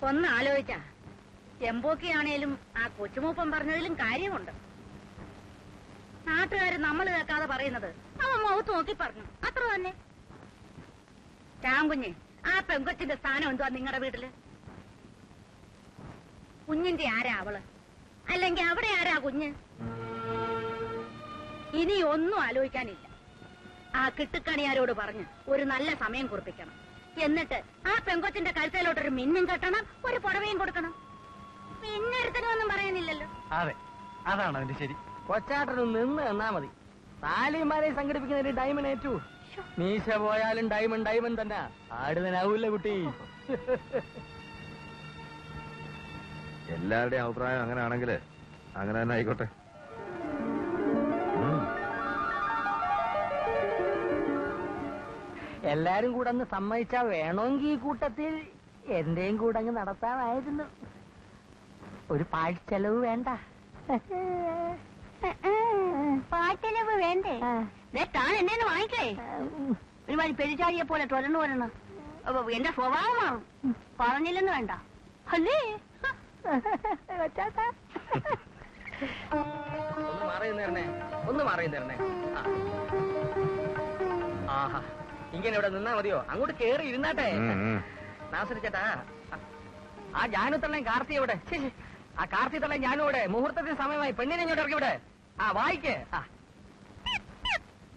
ഒന്ന് ആലോചിച്ചാ ചെമ്പോക്കിയാണേലും ആ കൊച്ചുമൂപ്പൻ പറഞ്ഞതിലും കാര്യമുണ്ട്. നാട്ടുകാര് നമ്മൾ കേൾക്കാതെ പറയുന്നത് അവൻ മുഖത്ത് നോക്കി പറഞ്ഞു, അത്ര തന്നെ. ചാങ്കുഞ്ഞ്, ആ പെങ്കൊച്ചിന്റെ സ്ഥാനം എന്തുവാ നിങ്ങളുടെ വീട്ടില്? കുഞ്ഞിന്റെ ആരാ അവള്? അല്ലെങ്കിൽ അവിടെ ആരാ കുഞ്ഞ്? ഇനി ഒന്നും ആലോചിക്കാനില്ല. ആ കിട്ടുക്കണിയാരോട് പറഞ്ഞ് ഒരു നല്ല സമയം കുറിപ്പിക്കണം. എന്നിട്ട് ആ പെങ്കൊച്ചിന്റെ കഴുത്തേലോട്ടൊരു മിന്നും കെട്ടണം, ഒരു പുടവയും കൊടുക്കണം. പിന്നെ ഒരുത്തനൊന്നും പറയാനില്ലല്ലോ. അതെ, അതാണ് അതിന്റെ ശരി. കൊച്ചാട്ടനും നിന്ന് എന്നാ മതി. താലിമാരെ സംഘടിപ്പിക്കുന്ന ഒരു ഡയമണ്ട് ഏറ്റു. മീശ പോയാലും ഡയമണ്ട് ഡയമണ്ട് തന്നെ. ആടുതനാവൂല്ല കുട്ടി. എല്ലാവരുടെയും അഭിപ്രായം അങ്ങനെ ആണെങ്കിൽ അങ്ങനെ തന്നെ ആയിക്കോട്ടെ. എല്ലാരും കൂടെ അങ്ങ് സമ്മതിച്ചാ വേണമെങ്കിൽ ഈ കൂട്ടത്തിൽ എന്റെയും കൂടെ അങ്ങ് നടത്താമായിരുന്നു. ഒരു പാഴ്ചെലവ് വേണ്ട. പാട്ടെലവ് വേണ്ടേ? താൻ എന്നെ വാങ്ങിക്കേ. ഒരുമാതിരി പെരിച്ചാഴിയെ പോലെ തുറന്നു വരണം. എന്റെ സ്വഭാവമാണ്. പറഞ്ഞില്ലെന്ന് വേണ്ട അല്ലേ? ഒന്ന് മാറിയുന്നേരണേ, ഒന്ന് മാറിയുന്നേരണേ. ആഹാ, ഇങ്ങനെ ഇവിടെ നിന്നാ മതിയോ? അങ്ങോട്ട് കേറി ഇരുന്നാട്ടെ. നാസരിച്ചേട്ടാ, ആ ജാനുത്തള്ളയും കാർത്തി ഇവിടെ. ആ കാർത്തി തള്ളയും ഞാനും ഇവിടെ. മുഹൂർത്തത്തിന് സമയമായി. പെണ്ണിനെ ഇങ്ങോട്ട് ഇറക്കി ഇവിടെ. ആ വായിക്കേ.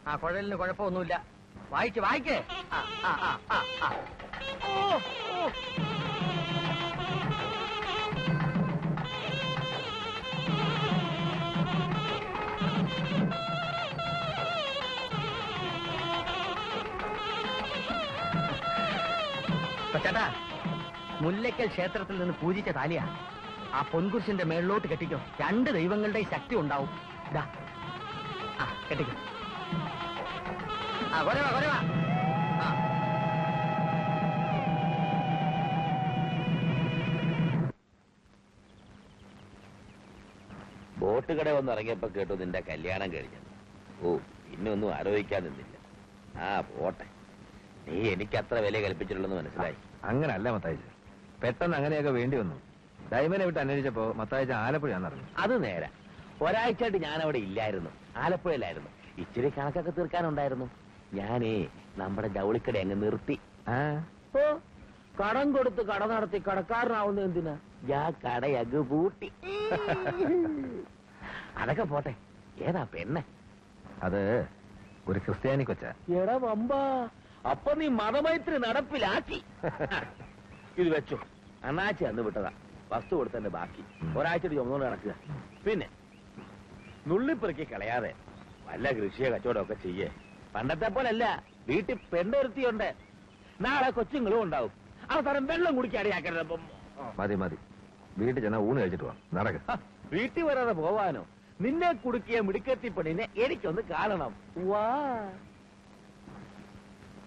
ആ കുഴലിന് കുഴപ്പമൊന്നുമില്ല. വായിക്ക് വായിക്കേ. ചേട്ടാ, മുല്ലയ്ക്കൽ ക്ഷേത്രത്തിൽ നിന്ന് പൂജിച്ച താലിയാ. ആ പൊൻകുരിശിന്റെ മേളിലോട്ട് കെട്ടിക്കോ. രണ്ട് ദൈവങ്ങളുടെ ശക്തി ഉണ്ടാവും. ഇതാ, ആ കെട്ടിക്കോ. ആ കൊരവാ കൊരവാ. ബോട്ട് കട വന്ന് ഇറങ്ങിയപ്പോ കേട്ടു നിന്റെ കല്യാണം കഴിഞ്ഞു. ഓ, പിന്നെ ഒന്നും ആലോചിക്കാൻ നിന്നില്ല. ആ പോട്ടെ, നീ എനിക്കത്ര വില കൽപ്പിച്ചിട്ടുള്ളെന്ന് മനസ്സിലായി. അങ്ങനല്ല മത്തായിച്ച, പെട്ടെന്ന് അങ്ങനെയൊക്കെ വേണ്ടി വന്നു. ഡൈമനെ വിട്ട് അന്വേഷിച്ചപ്പോ മത്തായിച്ച ആലപ്പുഴയാന്ന് അറിഞ്ഞു. അത് നേരെ. ഒരാഴ്ചയായിട്ട് ഞാൻ അവിടെ ഇല്ലായിരുന്നു, ആലപ്പുഴയിലായിരുന്നു. ഇച്ചിരി കണക്കൊക്കെ തീർക്കാനുണ്ടായിരുന്നു. ഞാനേ നമ്മുടെ ജൗളിക്കട അങ്ങ് നിർത്തി. ഓ, കടം കൊടുത്ത് കട നടത്തി കടക്കാരനാവുന്ന എന്തിനാ? ഞാൻ കടയങ്ങ് പൂട്ടി. അതൊക്കെ പോട്ടെ, ഏതാ പെണ്ണെ? അത് ഒരു ക്രിസ്ത്യാനി കൊച്ച. എടാ വമ്പാ, അപ്പൊ നീ മതമൈത്രി നടപ്പിലാക്കി. ഇത് വെച്ചോ, അണ്ണാച്ചി അന്ന് വിട്ടതാ. വസ്തു കൊടുത്തന്നെ ബാക്കി. ഒരാഴ്ച ചുമന്നുകൊണ്ട് നടക്കുക. പിന്നെ നുള്ളിപ്പെറുക്കി കളയാതെ വല്ല കൃഷിയോ കച്ചവടമൊക്കെ ചെയ്യേ. പണ്ടത്തെ പോലല്ല, വീട്ടിൽ പെണ്ണൊരുത്തിയുണ്ട്. നാളെ കൊച്ചുങ്ങളും ഉണ്ടാവും. അവസാനം വെള്ളം കുടിക്കാടിയാക്കരുത്. മതി മതി, വീട്ടിൽ ചെന്നാ ഊണ് കഴിച്ചിട്ട് പോവാം. നടക്ക. വീട്ടിൽ വരാതെ പോവാനോ? നിന്നെ കുടുക്കിയ മിടുക്കത്തി പെണ്ണിനെ എനിക്കൊന്ന് കാണണം. വാ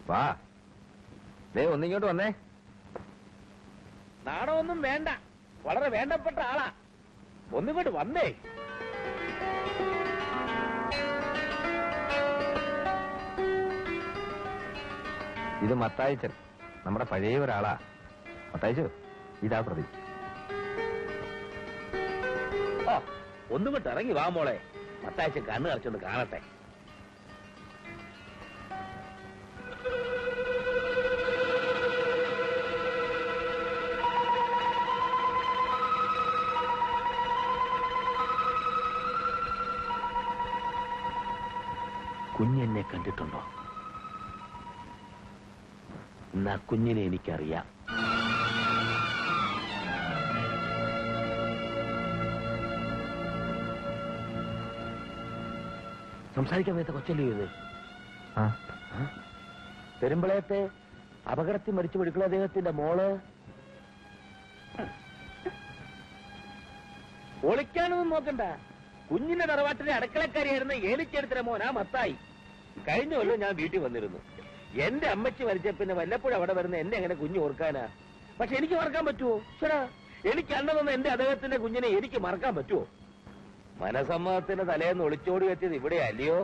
വാ, ദേ ഒന്നിങ്ങോട്ട് വന്നേ. നാണമൊന്നും വേണ്ട, വളരെ വേണ്ടപ്പെട്ട ആളാ. ഒന്നിങ്ങോട്ട് വന്നേ. ഇത് മത്തായിച്ചൻ, നമ്മുടെ പഴയ ഒരാളാ. മത്തായിച്ചു, ഇതാ പ്രതി. ഓ, ഒന്നിങ്ങോട്ട് ഇറങ്ങി വാ മോളെ. മത്താഴ്ച കണ്ണ് കറച്ചൊന്ന് കാണട്ടെ. കുഞ്ഞെന്നെ കണ്ടിട്ടുണ്ടോ? എന്നാ കുഞ്ഞിനെ എനിക്കറിയാം. സംസാരിക്കാൻ വേണ്ട കൊച്ചല്ലേ ഇത്? പെരുമ്പളയത്തെ അപകടത്തിൽ മരിച്ചു പിടിക്കുന്ന അദ്ദേഹത്തിന്റെ മോള്. ഒളിക്കാനൊന്നും നോക്കണ്ട. കുഞ്ഞിന്റെ തറവാട്ടിലെ അടുക്കളക്കാരിയായിരുന്ന ഏലിച്ചെടുത്തിന മോനാ മത്തായി. കഴിഞ്ഞ കൊല്ലം ഞാൻ വീട്ടിൽ വന്നിരുന്നു. എന്റെ അമ്മച്ചി മരിച്ച പിന്നെ വല്ലപ്പോഴും അവിടെ വരുന്ന എന്നെ എങ്ങനെ കുഞ്ഞു ഓർക്കാനാ? പക്ഷെ എനിക്ക് മറക്കാൻ പറ്റുമോ? ചേടാ, എനിക്ക് അന്ന് വന്ന എന്റെ അദ്ദേഹത്തിന്റെ കുഞ്ഞിനെ എനിക്ക് മറക്കാൻ പറ്റുമോ? മനസമ്മതത്തിന്റെ തലേന്ന് ഒളിച്ചോടി വെച്ചത് ഇവിടെ അല്ലയോ?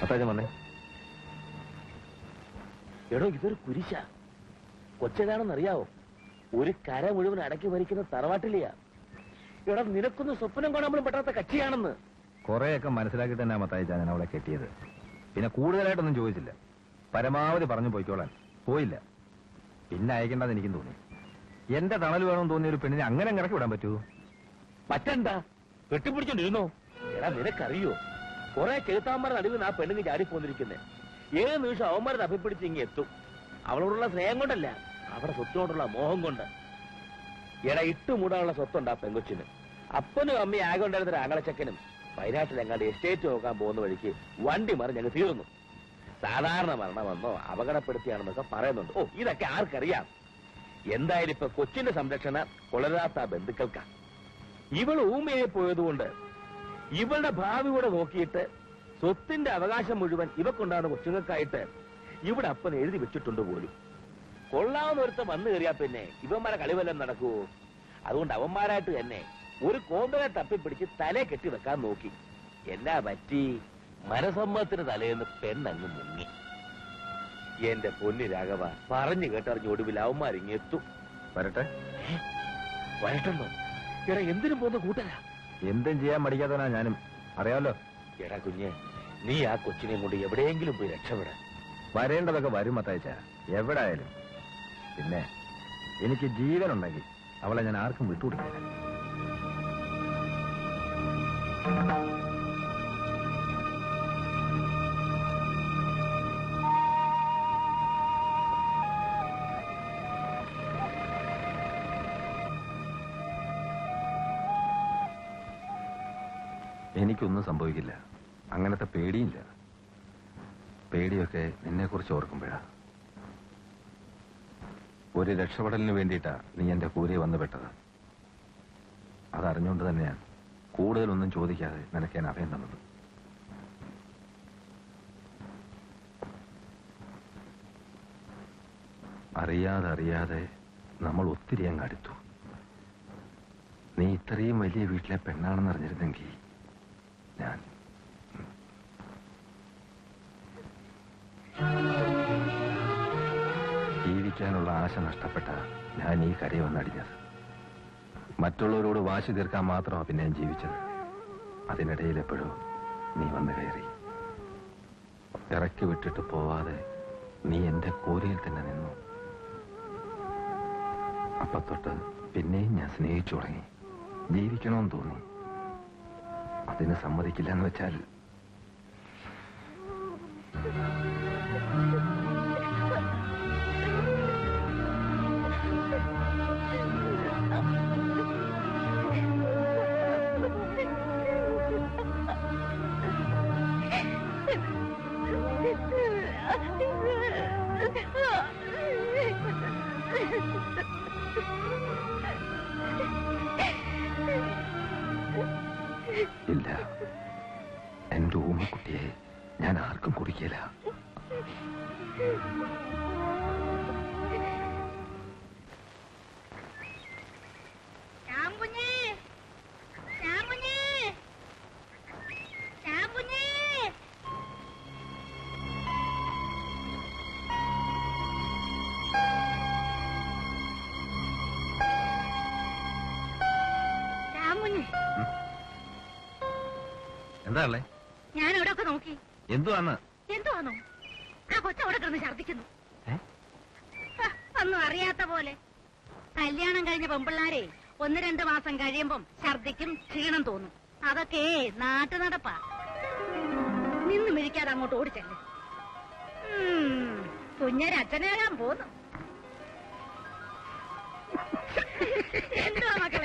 മത്തായിച്ച വന്നേ. എടോ ഇതൊരു കുരിശ. കൊച്ചേതാണെന്നറിയാവോ? ഒരു കര മുഴുവൻ അടക്കി ഭരിക്കുന്ന തറവാട്ടിലെയാ. എടാ നിനക്കൊന്ന് സ്വപ്നം കാണാൻ പെട്ടാത്ത കക്ഷിയാണെന്ന്. കുറെയൊക്കെ മനസ്സിലാക്കി തന്നെ മത്തായിച്ച ഞാൻ അവളെ കെട്ടിയത്. പിന്നെ കൂടുതലായിട്ടൊന്നും ചോദിച്ചില്ല. പരമാവധി പറഞ്ഞു പോയിക്കോളാൻ. പോയില്ല. പിന്നെ അയക്കേണ്ടത് എനിക്കും തോന്നി. എന്റെ തണൽ വേണമെന്ന് തോന്നിയ ഒരു പെണ്ണിനെ അങ്ങനെ ഇറക്കി വിടാൻ പറ്റൂ? പറ്റണ്ട. കെട്ടിപ്പിടിച്ചോണ്ടിരുന്നോ? എടാ നിനക്കറിയോ, കുറെ ചെറുത്താന്മാരുടെ നടുവിൽ ആ പെണ്ണിന് ചാടിപ്പോന്നിരിക്കുന്നേ. ഏത് നിമിഷം അവന്മാരെ തപ്പിപ്പിടിച്ച് ഇങ്ങ് എത്തും. അവളോടുള്ള സ്നേഹം കൊണ്ടല്ല, അവിടെ സ്വത്തിനോടുള്ള മോഹം കൊണ്ട്. എടാ ഇട്ടുമൂടാനുള്ള സ്വത്തുണ്ട് ആ പെങ്കൊച്ചിന്. അപ്പനും അമ്മയും ആകെ ഉണ്ടായിരുന്ന ആങ്ങളച്ചക്കനും വയനാട്ടിലെങ്ങാണ്ട് എസ്റ്റേറ്റ് നോക്കാൻ പോകുന്ന വഴിക്ക് വണ്ടി മറിഞ്ഞ് ഞങ്ങൾ തീർന്നു. സാധാരണ മരണമെന്നോ അപകടപ്പെടുത്തിയാണെന്നൊക്കെ പറയുന്നുണ്ട്. ഓ ഇതൊക്കെ ആർക്കറിയാം. എന്തായാലും ഇപ്പൊ കൊച്ചിന്റെ സംരക്ഷണ കൊളരാത്ത ബന്ധുക്കൾക്കാ. ഇവൾ ഊമയായി പോയതുകൊണ്ട് ഇവളുടെ ഭാവി കൂടെ നോക്കിയിട്ട് സ്വത്തിന്റെ അവകാശം മുഴുവൻ ഇവക്കുണ്ടാകുന്ന കൊച്ചുങ്ങൾക്കായിട്ട് ഇവിടെ അപ്പൻ എഴുതി വെച്ചിട്ടുണ്ട് പോലും. കൊള്ളാവുന്ന ഒരുത്തം വന്നു കയറിയാ പിന്നെ ഇവന്മാരെ കളിവല്ലം നടക്കുവോ? അതുകൊണ്ട് അവന്മാരായിട്ട് തന്നെ ഒരു കോമ്പനെ തപ്പിപ്പിടിച്ച് തലേ കെട്ടിവെക്കാൻ നോക്കി. എന്നാ പറ്റി? മനസമ്മതത്തിന് തലേന്ന് പെണ്ണങ്ങ് മുങ്ങി. എന്റെ പൊന്നി രാഘവ, പറഞ്ഞു കേട്ടറിഞ്ഞ് ഒടുവിൽ അവന്മാരിങ്ങെത്തും. വരട്ടെ. വരട്ടെന്നോ? എടാ എന്തിനും പോകുന്ന കൂട്ടരാ. എന്തും ചെയ്യാൻ മടിക്കാത്തവനാ ഞാനും, അറിയാമല്ലോ. എടാ കുഞ്ഞെ, നീ ആ കൊച്ചിനെ കൊണ്ട് എവിടെയെങ്കിലും പോയി രക്ഷപ്പെട. വരേണ്ടതൊക്കെ വരും മത്തായിച്ച, എവിടെ ആയാലും. പിന്നെ എനിക്ക് ജീവനുണ്ടെങ്കിൽ അവളെ ഞാൻ ആർക്കും വിട്ടുകൊടുക്കില്ല. എനിക്കൊന്നും സംഭവിക്കില്ല, അങ്ങനത്തെ പേടിയില്ല. പേടിയൊക്കെ നിന്നെക്കുറിച്ച് ഓർക്കുമ്പോഴാ. ഒരു രക്ഷപ്പെടലിന് വേണ്ടിയിട്ടാ നീ എന്റെ കൂരെ വന്നു പെട്ടത്. അതറിഞ്ഞുകൊണ്ട് തന്നെയാണ് കൂടുതലൊന്നും ചോദിക്കാതെ നിനക്ക് ഞാൻ അഭയം തന്നത്. അറിയാതെ നമ്മൾ ഒത്തിരി അങ്ങ് അടുത്തു. നീ ഇത്രയും വലിയ വീട്ടിലെ പെണ്ണാണെന്ന് അറിഞ്ഞിരുന്നെങ്കിൽ ഞാൻ ജീവിക്കാനുള്ള ആശ നഷ്ടപ്പെട്ട ഞാൻ ഈ കരയെ വന്നടിഞ്ഞത്. മറ്റുള്ളവരോട് വാശി തീർക്കാൻ മാത്രമാണ് പിന്നെ ഞാൻ ജീവിച്ചത്. അതിനിടയിൽ എപ്പോഴും നീ വന്നു കയറി. ഇറക്കി വിട്ടിട്ട് പോവാതെ നീ എന്റെ കൂരയിൽ തന്നെ നിന്നു. അപ്പൊ തൊട്ട് പിന്നെയും ഞാൻ സ്നേഹിച്ചു തുടങ്ങി. ജീവിക്കണമെന്ന് തോന്നി. അതിന് സമ്മതിക്കില്ല എന്ന് വെച്ചാൽ ഇല്ല, എന്റെ ഊമക്കുട്ടിയെ ഞാൻ ആർക്കും കുടിക്കില്ല. എന്താ ഉള്ളേ? ഞാൻ അവിടെ ഒക്കെ നോക്കി. എന്തുവാന്നോ? ആ കൊച്ചവിടെ കിടന്ന് ഛർദിക്കുന്നു. ഒന്നും അറിയാത്ത പോലെ. കല്യാണം കഴിഞ്ഞ പെമ്പിള്ളാരെ 1-2 മാസം കഴിയുമ്പം ഛർദിക്കും, ക്ഷീണം തോന്നും. അതൊക്കെ നാട്ടു നടപ്പാ. നിന്ന് മിഴിക്കാതെ അങ്ങോട്ട് ഓടിച്ചല്ലേ. കുഞ്ഞൊരു അച്ഛനാകാൻ പോന്നു. എന്തുവാ മക്കളെ